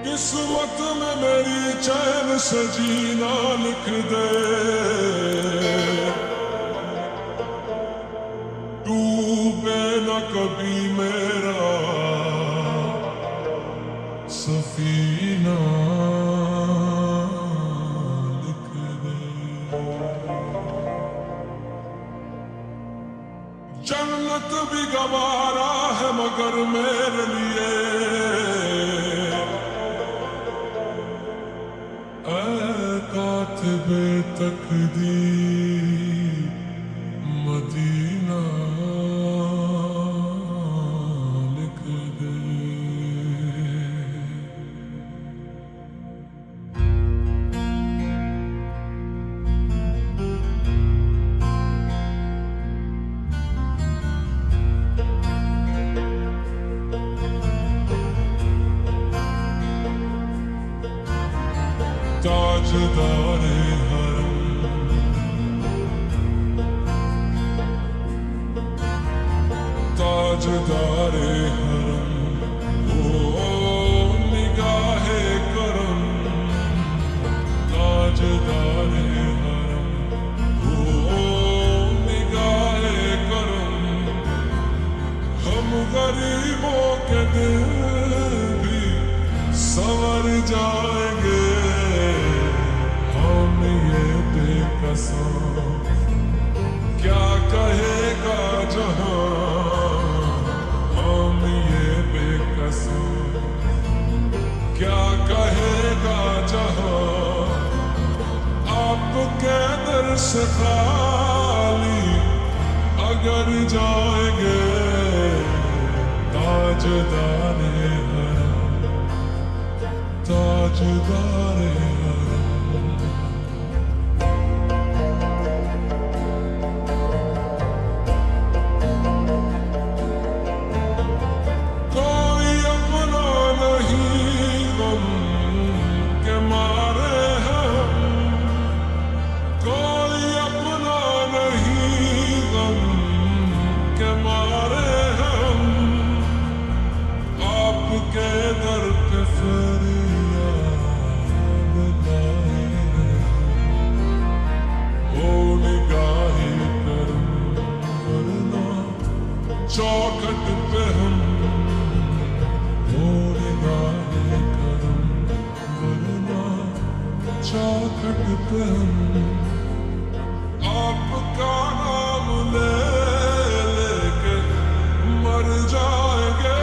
قسمت میں میری چین سے جینا لکھ دے، ڈوبے نہ کبھی میرا سفینہ لکھ دے۔ جنت بھی گوارا ہے مگر میرے لیے، کاتب تقدیر مدینہ لکھ دے۔ تاجدار حرم، تاجدار حرم، او نگاہ کرم، تاجدار حرم، او نگاہ کرم، ہم غریبوں کے دل بھی سنور جائیں گے، کیا کہے گا جہاں ہم یہ بے قسم، کیا کہے گا جہاں آپ کے در سے خالی اگر جائیں گے، تاجدار حرم، تاجدار حرم۔ چوکھٹ پہ ہم نگاہ کرم، ورنہ چوکھٹ پہ ہم آپ کا نام لے لے کے مر جائیں گے۔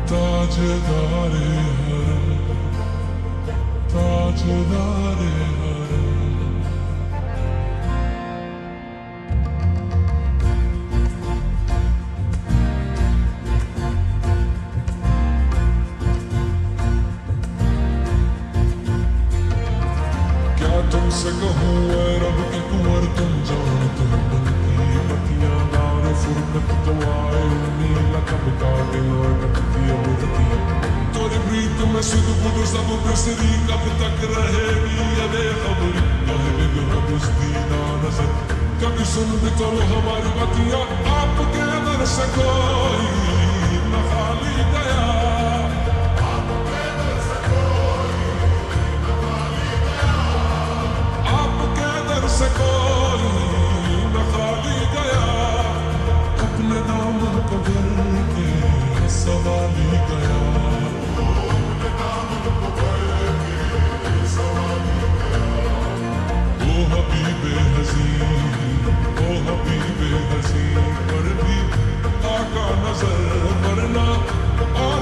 تاجدار حرم، تاجدار حرم، کیا تم سے کہوں اے رب کی کنور تم جان، تم من کی بتیاں دار فرقت دعائے امید لقب کا دل کٹتی ابدتی، تیری پریت میں سدھ بدھ سب بسری کب تک رہے گی یہ بے خبری، کہے بگڑ بزدیدہ نظر کبھی سن بھی تو ہماری باتیاں، آپ کے در سے کوئی نہ خالی گیا، آپ کے در سے کوئی نہ خالی گیا، آپ کے در سے کوئی نہ خالی گیا، اپنے دامن کو بھر کے سوالی گیا، حبیب حسین، او حبیب حسین، پر بھی آقا نظر ورنہ اور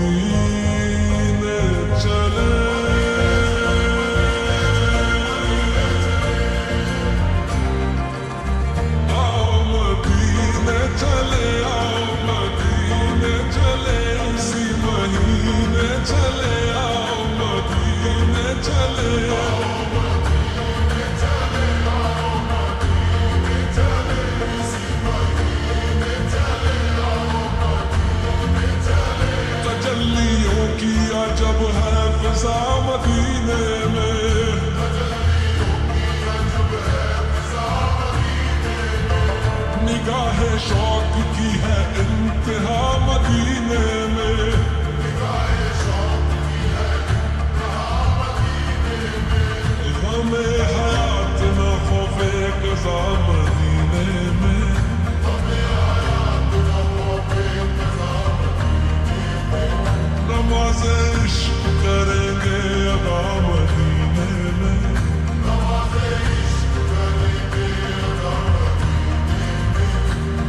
मदीने चले आओ मदीने चले आओ मदीने चले इसी महीने चले आओ मदीने चले तजल्लियों की अजब है फिजा मदीने में निगाह शौक की है इंतहा मदीने में हमें हयात न खौफे क़ज़ा मदीने में नमाज़ इश्क करेंगे अदा मदीने में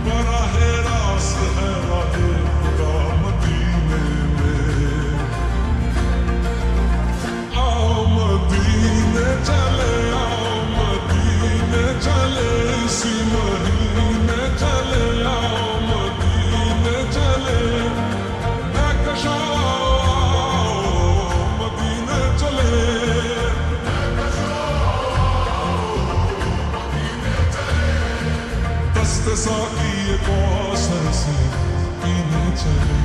बराहे रास्त है राहे खुदा मदीने में आओ मदीने चले इसी महीने चले आओ मदीने चले कहकशा मदीने चले दस्ते साकी कौसर से पीने चले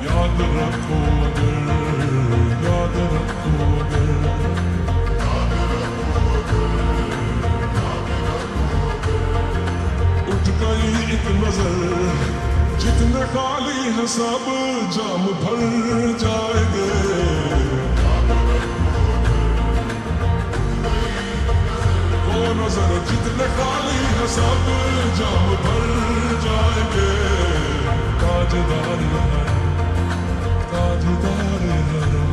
याद रखो अगर उठ गई एक नजर जितने खाली है सब जाम भर जाएंगे वो नजर जितने खाली है सब जाम भर जाएंगे ताजदार है ताजदार हरम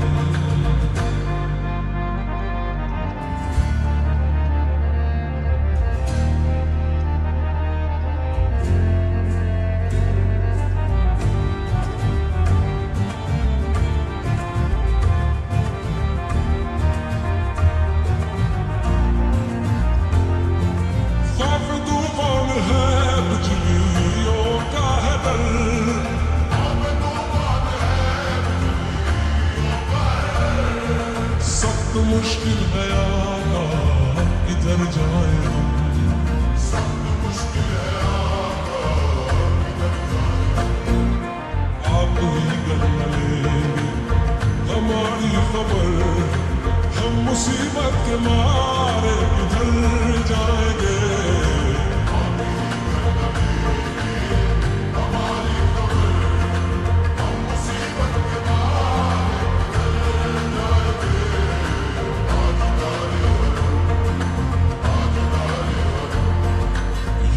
खौफ तूफान है बिजलियों का है डर सख्त मुश्किल है आना इधर जाए हम आप ही गला लेंगे हमारी खबर हम मुसीबत के मारे किधर जाएंगे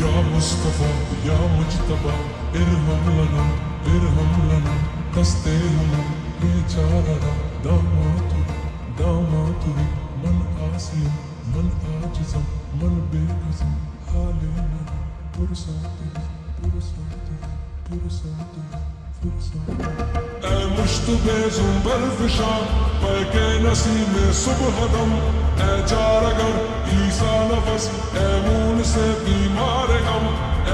या मुस्तफा या मुजतबा इरहम लना दस्ते हम बेचारा दामातु मन आसिया मन आजिज़ा मन बेकसम हाले मेरा पुरसाते ऐ मुश्तबे ज़ुंबर फिशा पैके नसीम सुबह दम ऐ चारगर ईसा नफस ऐ मून से बीमार गम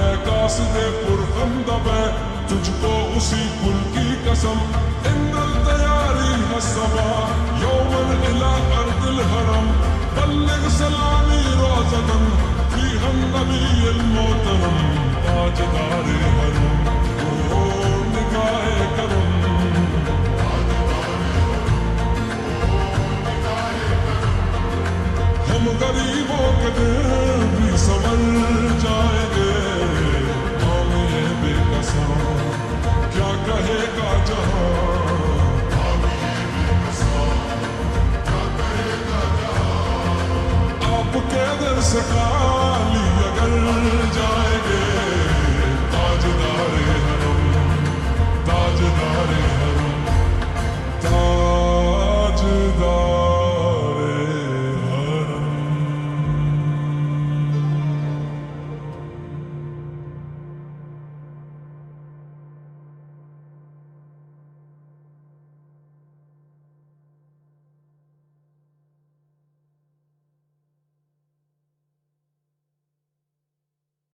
ऐ कासिदे पुरखंदबे तुझको उसी कुल की कसम इन्नल तैयारी हसबा यौमन इला अर्दिल हरम बल्लिग सलामी रोज़तन फी हम नबी मोहतरम ताजदार